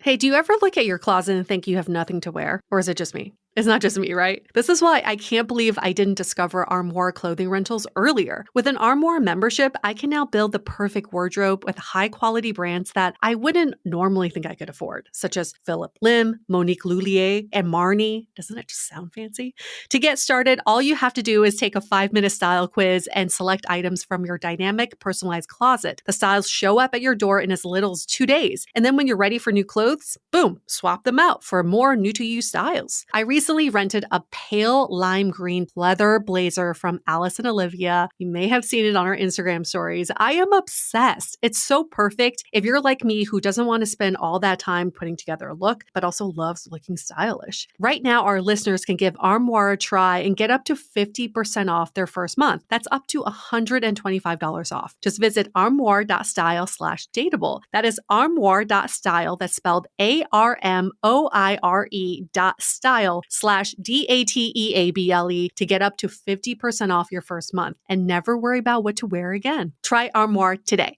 Hey, do you ever look at your closet and think you have nothing to wear? Or is it just me? It's not just me, right? This is why I can't believe I didn't discover Armoire clothing rentals earlier. With an Armoire membership, I can now build the perfect wardrobe with high-quality brands that I wouldn't normally think I could afford, such as Philip Lim, Monique Lhuillier, and Marni. Doesn't it just sound fancy? To get started, all you have to do is take a 5-minute style quiz and select items from your dynamic, personalized closet. The styles show up at your door in as little as 2 days. And then when you're ready for new clothes, boom, swap them out for more new-to-you styles. I recently rented a pale lime green leather blazer from Alice and Olivia. You may have seen it on our Instagram stories. I am obsessed. It's so perfect if you're like me who doesn't want to spend all that time putting together a look, but also loves looking stylish. Right now, our listeners can give Armoire a try and get up to 50% off their first month. That's up to $125 off. Just visit armoire.style/dateable. That is armoire.style. That's spelled ARMOIRE.style/DATEABLE to get up to 50% off your first month and never worry about what to wear again. Try Armoire today.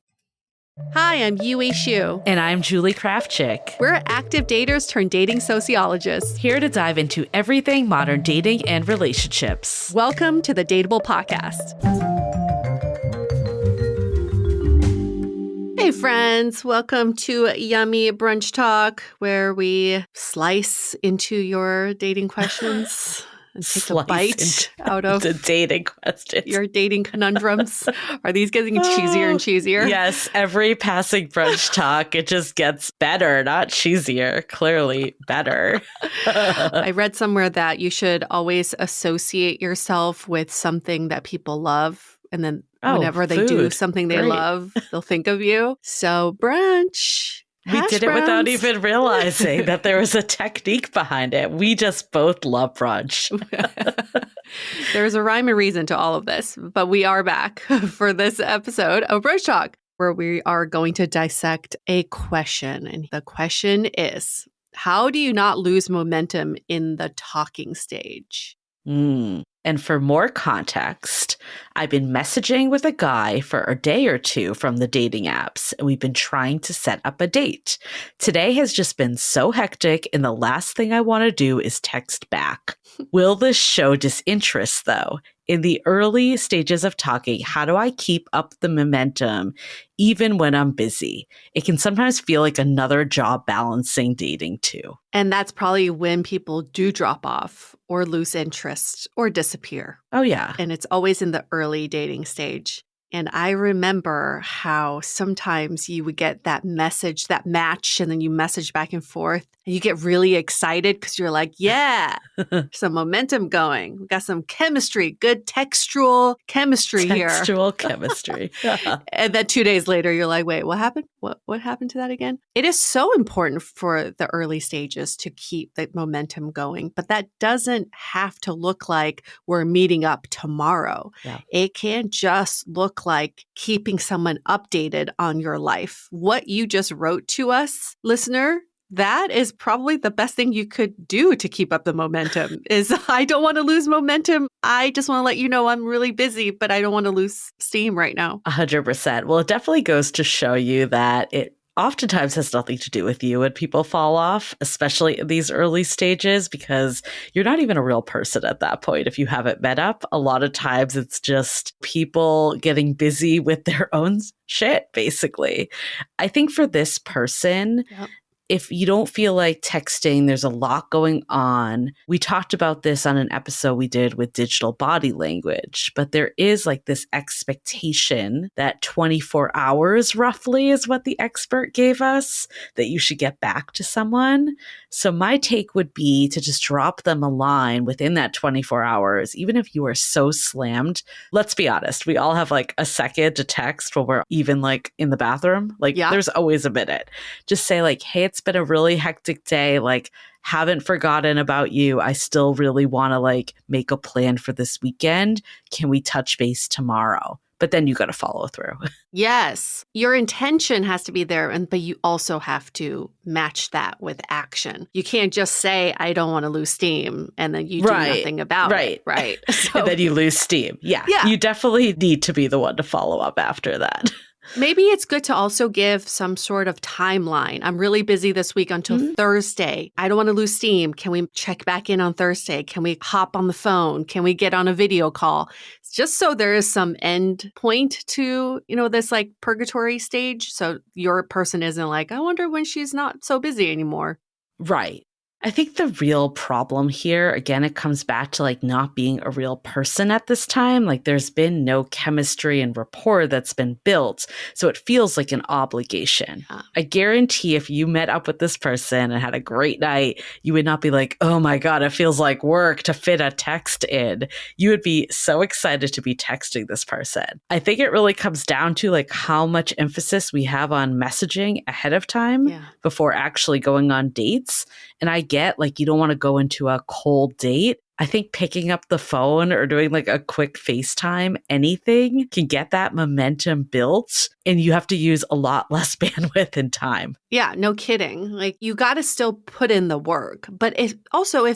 Hi, I'm Yue Xu. And I'm Julie Krafchick. We're active daters turned dating sociologists. Here to dive into everything modern dating and relationships. Welcome to the Dateable Podcast. Hey friends, welcome to Yummy Brunch Talk, where we slice into your dating questions and take a bite out of the dating questions. Your dating conundrums. Are these getting cheesier and cheesier? Yes, every passing brunch talk, it just gets better, not cheesier, clearly better. I read somewhere that you should always associate yourself with something that people love, and then whenever they do something they love, they'll think of you. So brunch. We did it without even realizing that there was a technique behind it. We just both love brunch. There's a rhyme and reason to all of this, but we are back for this episode of Brunch Talk, where we are going to dissect a question. And the question is, how do you not lose momentum in the talking stage? And for more context, I've been messaging with a guy for a day or two from the dating apps, and we've been trying to set up a date. Today has just been so hectic, and the last thing I want to do is text back. Will this show disinterest, though? In the early stages of talking, how do I keep up the momentum even when I'm busy? It can sometimes feel like another job balancing dating too. And that's probably when people do drop off or lose interest or disappear. Oh, yeah. And it's always in the early dating stage. And I remember how sometimes you would get that message, that match, and then you message back and forth. And you get really excited because you're like, yeah, some momentum going. We got some chemistry, good textual chemistry here. Textual chemistry. And then 2 days later, you're like, wait, what happened? What happened to that again? It is so important for the early stages to keep the momentum going. But that doesn't have to look like we're meeting up tomorrow. Yeah. It can just look like keeping someone updated on your life. What you just wrote to us, listener, that is probably the best thing you could do to keep up the momentum is I don't want to lose momentum. I just want to let you know I'm really busy, but I don't want to lose steam right now. 100%. Well, it definitely goes to show you that it oftentimes has nothing to do with you when people fall off, especially in these early stages, because you're not even a real person at that point. If you haven't met up, a lot of times it's just people getting busy with their own shit, basically. I think for this person, if you don't feel like texting, there's a lot going on. We talked about this on an episode we did with digital body language, but there is like this expectation that 24 hours roughly is what the expert gave us, that you should get back to someone. So my take would be to just drop them a line within that 24 hours, even if you are so slammed. Let's be honest. We all have like a second to text when we're even like in the bathroom. There's always a minute. Just say like, hey, it's been a really hectic day. Like, haven't forgotten about you. I still really want to like make a plan for this weekend. Can we touch base tomorrow? But then you got to follow through. Yes. Your intention has to be there, but you also have to match that with action. You can't just say, I don't want to lose steam, and then you do nothing about it. Right. So, and then you lose steam. Yeah. You definitely need to be the one to follow up after that. Maybe it's good to also give some sort of timeline. I'm really busy this week until Thursday. I don't want to lose steam. Can we check back in on Thursday? Can we hop on the phone? Can we get on a video call? Just so there is some end point to, this like purgatory stage. So your person isn't like, I wonder when she's not so busy anymore. Right. I think the real problem here, again, it comes back to like not being a real person at this time. Like there's been no chemistry and rapport that's been built. So it feels like an obligation. Yeah. I guarantee if you met up with this person and had a great night, you would not be like, oh my God, it feels like work to fit a text in. You would be so excited to be texting this person. I think it really comes down to like how much emphasis we have on messaging ahead of time before actually going on dates. And I get like you don't want to go into a cold date. I think picking up the phone or doing like a quick FaceTime, anything can get that momentum built, and you have to use a lot less bandwidth and time. Yeah, no kidding. Like you got to still put in the work. But if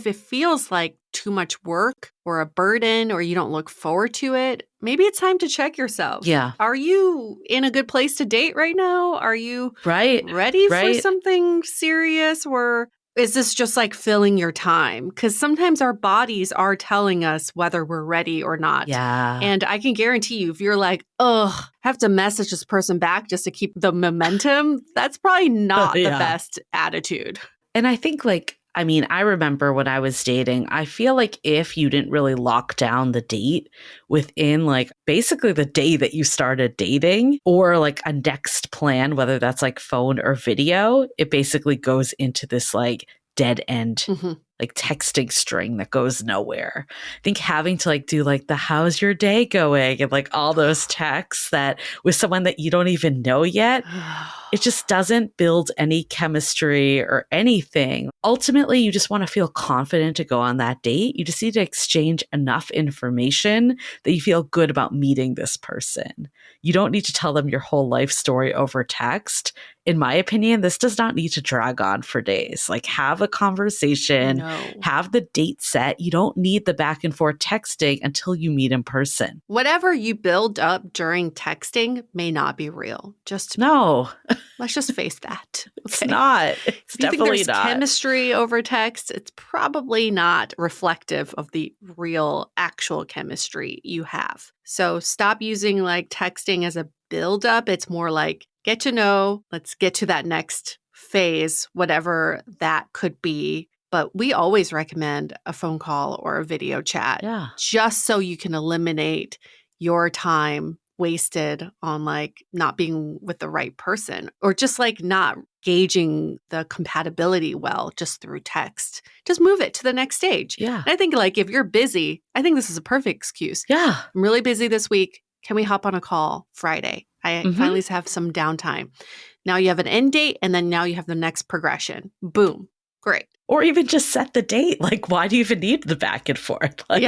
it feels like too much work or a burden or you don't look forward to it, maybe it's time to check yourself. Yeah. Are you in a good place to date right now? Are you ready for Right. something serious, or is this just like filling your time? Because sometimes our bodies are telling us whether we're ready or not. Yeah. And I can guarantee you, if you're like, I have to message this person back just to keep the momentum, that's probably not the best attitude. And I think I remember when I was dating, I feel like if you didn't really lock down the date within like basically the day that you started dating or like a next plan, whether that's like phone or video, it basically goes into this like dead end, like texting string that goes nowhere. I think having to like do like the how's your day going and like all those texts that with someone that you don't even know yet, it just doesn't build any chemistry or anything. Ultimately, you just want to feel confident to go on that date. You just need to exchange enough information that you feel good about meeting this person. You don't need to tell them your whole life story over text. In my opinion, this does not need to drag on for days. Like have a conversation, have the date set. You don't need the back and forth texting until you meet in person. Whatever you build up during texting may not be real. Let's just face that. Okay? It's not. It's definitely think there's not. Chemistry over text, it's probably not reflective of the real, actual chemistry you have. So stop using like texting as a buildup. It's more like get to know, let's get to that next phase, whatever that could be. But we always recommend a phone call or a video chat just so you can eliminate your time wasted on like not being with the right person or just like not gauging the compatibility well just through text. Just move it to the next stage. Yeah. And I think like if you're busy, I think this is a perfect excuse. Yeah. I'm really busy this week. Can we hop on a call Friday? I finally have some downtime. Now you have an end date and then now you have the next progression. Boom. Great. Or even just set the date. Like, why do you even need the back and forth? Like,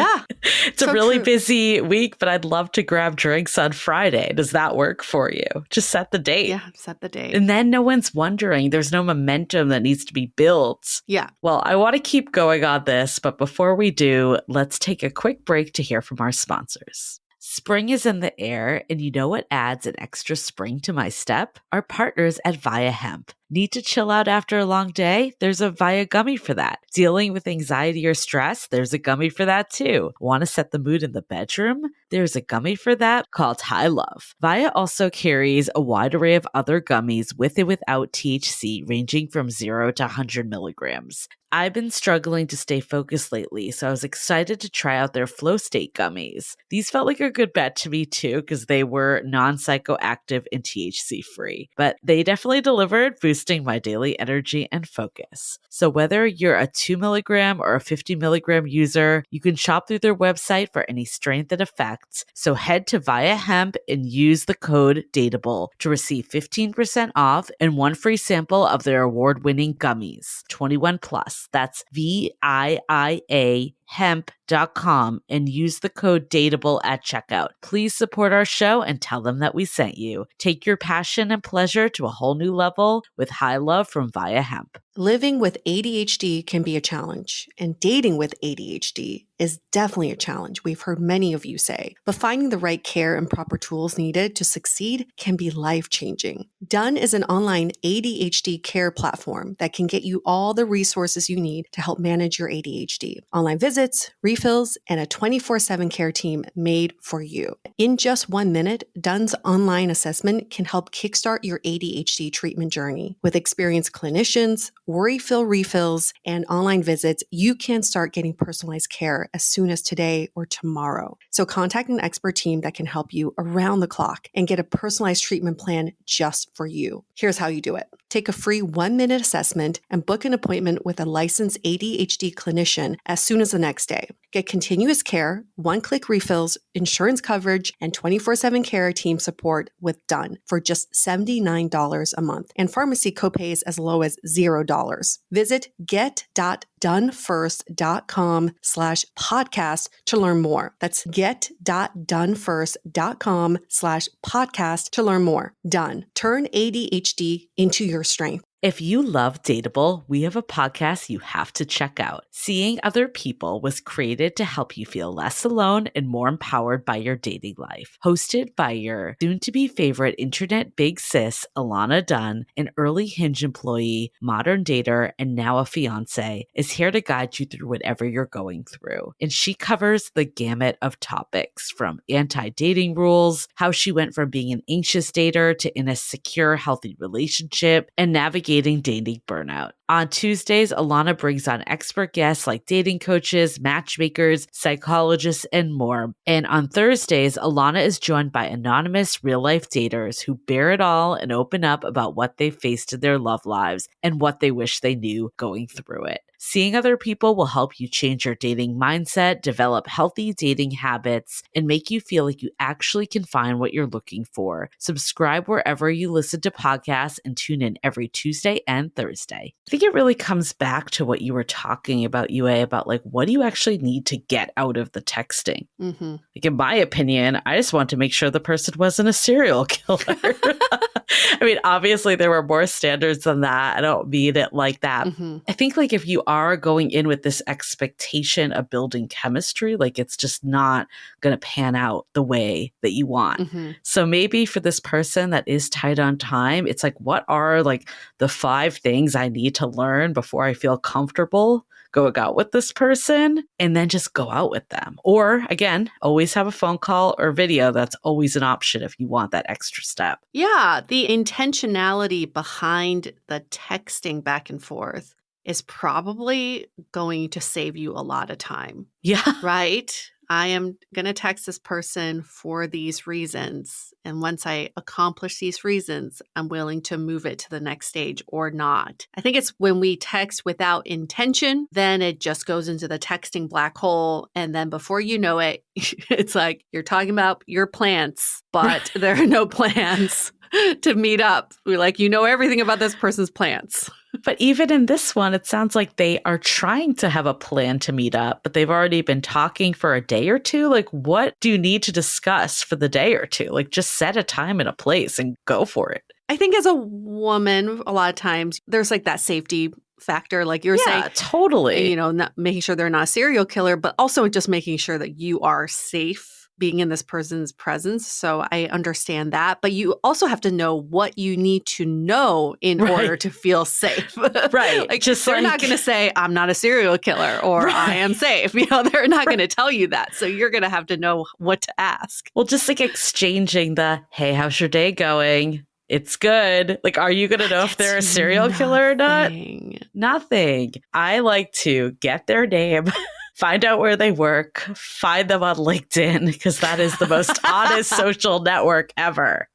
it's so a really true. busy week, but I'd love to grab drinks on Friday. Does that work for you? Just set the date. Yeah, set the date. And then no one's wondering. There's no momentum that needs to be built. Yeah. Well, I want to keep going on this, but before we do, let's take a quick break to hear from our sponsors. Spring is in the air, and you know what adds an extra spring to my step? Our partners at Via Hemp. Need to chill out after a long day? There's a Via gummy for that. Dealing with anxiety or stress? There's a gummy for that too. Want to set the mood in the bedroom? There's a gummy for that called High Love. Via also carries a wide array of other gummies with and without THC, ranging from 0 to 100 milligrams. I've been struggling to stay focused lately, so I was excited to try out their Flow State gummies. These felt like a good bet to me too, because they were non-psychoactive and THC free. But they definitely delivered, boosting my daily energy and focus. So whether you're a 2 milligram or a 50 milligram user, you can shop through their website for any strength and effects. So head to Via Hemp and use the code DATEABLE to receive 15% off and one free sample of their award-winning gummies. 21 plus. That's VIIAHEMP. datinghemp.com and use the code DATEABLE at checkout. Please support our show and tell them that we sent you. Take your passion and pleasure to a whole new level with High Love from Via Hemp. Living with ADHD can be a challenge, and dating with ADHD is definitely a challenge, we've heard many of you say. But finding the right care and proper tools needed to succeed can be life-changing. Done is an online ADHD care platform that can get you all the resources you need to help manage your ADHD. Online visits, refills, and a 24/7 care team made for you. In just 1 minute, Done's online assessment can help kickstart your ADHD treatment journey. With experienced clinicians, worry-fill refills, and online visits, you can start getting personalized care as soon as today or tomorrow. So contact an expert team that can help you around the clock and get a personalized treatment plan just for you. Here's how you do it. Take a free 1-minute assessment and book an appointment with a licensed ADHD clinician as soon as the next day. Get continuous care, one-click refills, insurance coverage, and 24/7 care team support with Done for just $79 a month, and pharmacy copays as low as $0. Visit get.donefirst.com/podcast to learn more. That's get.donefirst.com/podcast to learn more. Done. Turn ADHD into your strength. If you love Dateable, we have a podcast you have to check out. Seeing Other People was created to help you feel less alone and more empowered by your dating life. Hosted by your soon-to-be favorite internet big sis, Alana Dunn, an early Hinge employee, modern dater, and now a fiance, is here to guide you through whatever you're going through. And she covers the gamut of topics, from anti-dating rules, how she went from being an anxious dater to in a secure, healthy relationship, and navigating dating burnout. On Tuesdays, Alana brings on expert guests like dating coaches, matchmakers, psychologists, and more. And on Thursdays, Alana is joined by anonymous real-life daters who bear it all and open up about what they faced in their love lives and what they wish they knew going through it. Seeing Other People will help you change your dating mindset, develop healthy dating habits, and make you feel like you actually can find what you're looking for. Subscribe wherever you listen to podcasts and tune in every Tuesday and Thursday. I think it really comes back to what you were talking about, Yue, about like, what do you actually need to get out of the texting? Mm-hmm. Like, in my opinion, I just want to make sure the person wasn't a serial killer. I mean, obviously there were more standards than that. I don't mean it like that. Mm-hmm. I think like if you are going in with this expectation of building chemistry, like it's just not going to pan out the way that you want. Mm-hmm. So maybe for this person that is tight on time, it's like, what are like the 5 things I need to learn before I feel comfortable going out with this person, and then just go out with them. Or again, always have a phone call or video. That's always an option if you want that extra step. Yeah, the intentionality behind the texting back and forth is probably going to save you a lot of time, Yeah. right? I am going to text this person for these reasons. And once I accomplish these reasons, I'm willing to move it to the next stage or not. I think it's when we text without intention, then it just goes into the texting black hole. And then before you know it, it's like you're talking about your plants, but there are no plans to meet up. We're like, you know everything about this person's plants. But even in this one, it sounds like they are trying to have a plan to meet up, but they've already been talking for a day or two. Like, what do you need to discuss for the day or two? Like, just set a time and a place and go for it. I think as a woman, a lot of times there's like that safety factor, like you're saying. Totally. You know, not making sure they're not a serial killer, but also just making sure that you are safe being in this person's presence. So I understand that. But you also have to know what you need to know in order to feel safe. Right. Like, just they're not going to say, I'm not a serial killer or I am safe. You know, they're not going to tell you that. So you're going to have to know what to ask. Well, just like exchanging the, hey, how's your day going? It's good. Like, are you going to know if they're a serial killer or not? Nothing. I like to get their name, find out where they work, find them on LinkedIn, because that is the most honest social network ever.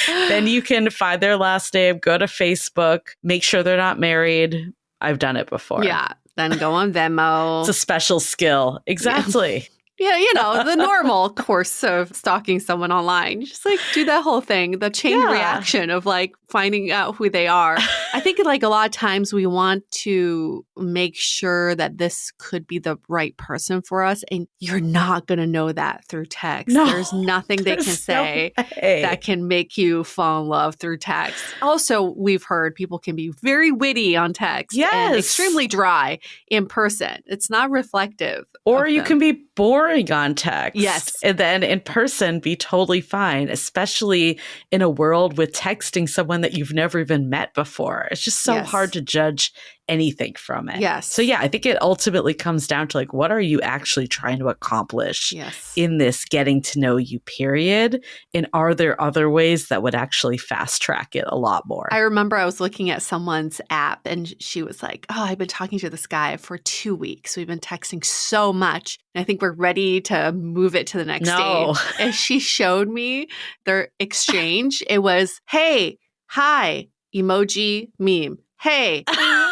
Then you can find their last name, go to Facebook, make sure they're not married. I've done it before. Yeah. Then go on Venmo. It's a special skill. Exactly. Yeah, you know, the normal course of stalking someone online. Just like do that whole thing, the chain reaction of like finding out who they are. I think like a lot of times we want to make sure that this could be the right person for us. And you're not going to know that through text. No, there's nothing they can say that can make you fall in love through text. Also, we've heard people can be very witty on text and extremely dry in person. It's not reflective. Or you can be boring on text. Yes. And then in person be totally fine, especially in a world with texting someone that you've never even met before. It's just so hard to judge anything from it. Yes. So yeah, I think it ultimately comes down to like, what are you actually trying to accomplish in this getting to know you period? And are there other ways that would actually fast track it a lot more? I remember I was looking at someone's app and she was like, oh, I've been talking to this guy for 2 weeks. We've been texting so much. And I think we're ready to move it to the next stage. And she showed me their exchange. It was, hey, hi, emoji, meme. Hey,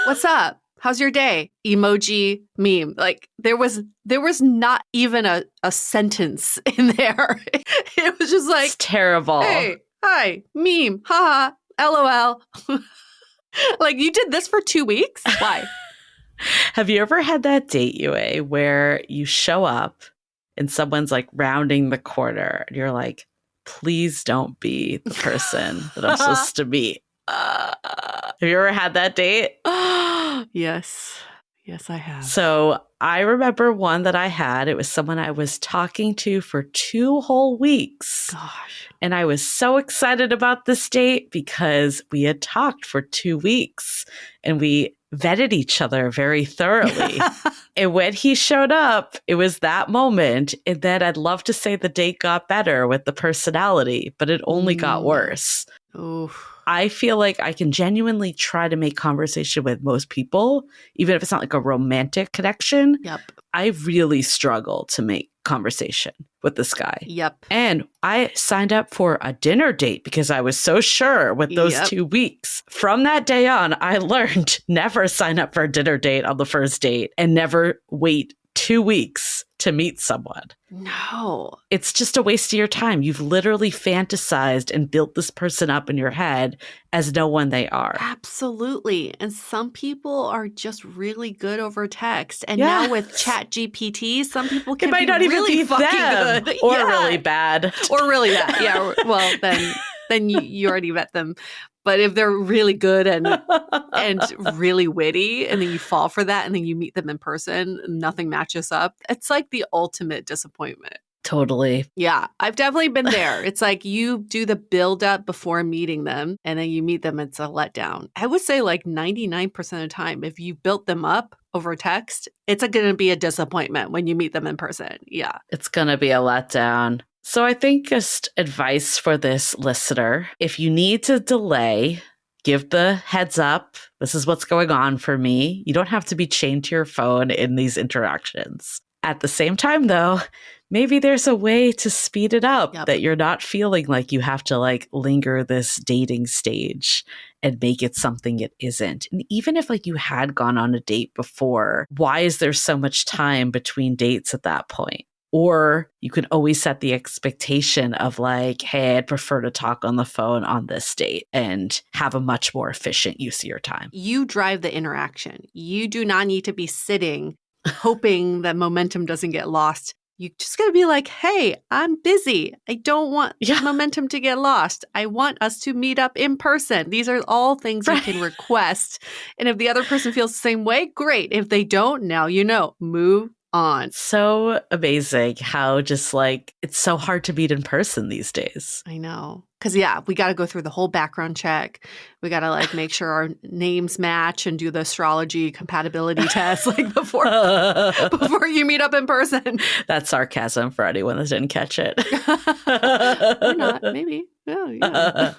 what's up? How's your day? Emoji, meme. Like there was not even a sentence in there. It was just like, it's terrible. Hey, hi, meme, haha, LOL. Like you did this for 2 weeks? Why? Have you ever had that date, Yue, where you show up and someone's like rounding the corner and you're like, please don't be the person that I'm supposed to meet? Have you ever had that date? Yes. Yes, I have. So I remember one that I had. It was someone I was talking to for 2 whole weeks. Gosh. And I was so excited about this date because we had talked for 2 weeks and we vetted each other very thoroughly. And when he showed up, it was that moment. And then I'd love to say the date got better with the personality, but it only got worse. Oof. I feel like I can genuinely try to make conversation with most people, even if it's not like a romantic connection. Yep. I really struggle to make conversation with this guy. Yep. And I signed up for a dinner date because I was so sure with those 2 weeks. From that day on, I learned never sign up for a dinner date on the first date and never wait 2 weeks to meet someone. No. It's just a waste of your time. You've literally fantasized and built this person up in your head as no one they are. Absolutely. And some people are just really good over text. And now with ChatGPT, some people can might be not really even be fucking them, good. or really bad. Or really bad. Yeah. Well, then you already met them. But if they're really good and really witty, and then you fall for that, and then you meet them in person, nothing matches up, it's like the ultimate disappointment. Totally. Yeah, I've definitely been there. It's like you do the build up before meeting them, and then you meet them, it's a letdown. I would say like 99% of the time, if you built them up over text, it's going to be a disappointment when you meet them in person. Yeah. It's going to be a letdown. So I think just advice for this listener, if you need to delay, give the heads up. This is what's going on for me. You don't have to be chained to your phone in these interactions. At the same time, though, maybe there's a way to speed it up that you're not feeling like you have to like linger this dating stage and make it something it isn't. And even if like you had gone on a date before, why is there so much time between dates at that point? Or you can always set the expectation of like, hey, I'd prefer to talk on the phone on this date and have a much more efficient use of your time. You drive the interaction. You do not need to be sitting hoping that momentum doesn't get lost. You just got to be like, hey, I'm busy. I don't want momentum to get lost. I want us to meet up in person. These are all things you can request. And if the other person feels the same way, great. If they don't, now you know, move on. So amazing how just like it's so hard to meet in person these days. I know. Because, we got to go through the whole background check. We got to like make sure our names match and do the astrology compatibility test like before you meet up in person. That's sarcasm for anyone that didn't catch it. Or not, maybe. Yeah.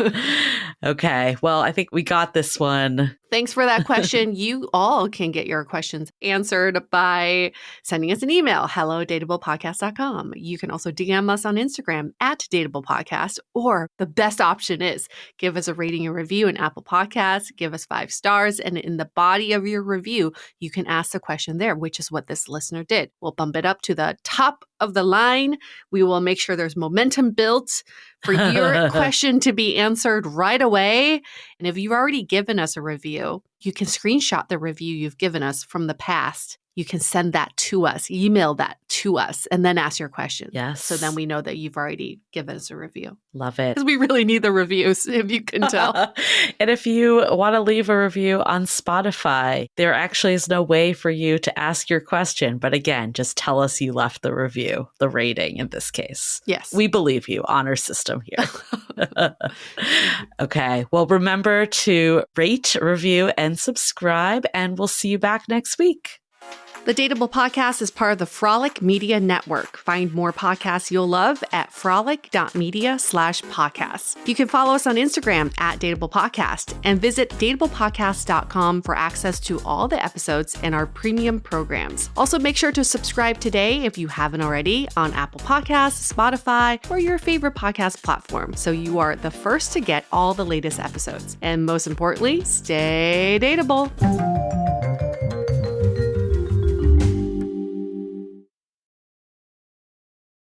Okay. Well, I think we got this one. Thanks for that question. You all can get your questions answered by sending us an email, hello@dateablepodcast.com. You can also DM us on Instagram @dateablepodcast, or the best option is give us a rating and review in Apple Podcasts, give us 5 stars, and in the body of your review, you can ask the question there, which is what this listener did. We'll bump it up to the top of the line. We will make sure there's momentum built for your question to be answered right away. And if you've already given us a review, you can screenshot the review you've given us from the past. You can send that to us, email that to us, and then ask your question. Yes. So then we know that you've already given us a review. Love it. Because we really need the reviews, if you can tell. And if you want to leave a review on Spotify, there actually is no way for you to ask your question. But again, just tell us you left the review, the rating in this case. Yes. We believe you. Honor system here. Okay. Well, remember to rate, review, and subscribe, and we'll see you back next week. The Dateable Podcast is part of the Frolic Media Network. Find more podcasts you'll love at frolic.media/podcasts. You can follow us on Instagram at Dateable Podcast and visit dateablepodcast.com for access to all the episodes and our premium programs. Also, make sure to subscribe today if you haven't already on Apple Podcasts, Spotify, or your favorite podcast platform so you are the first to get all the latest episodes. And most importantly, stay dateable.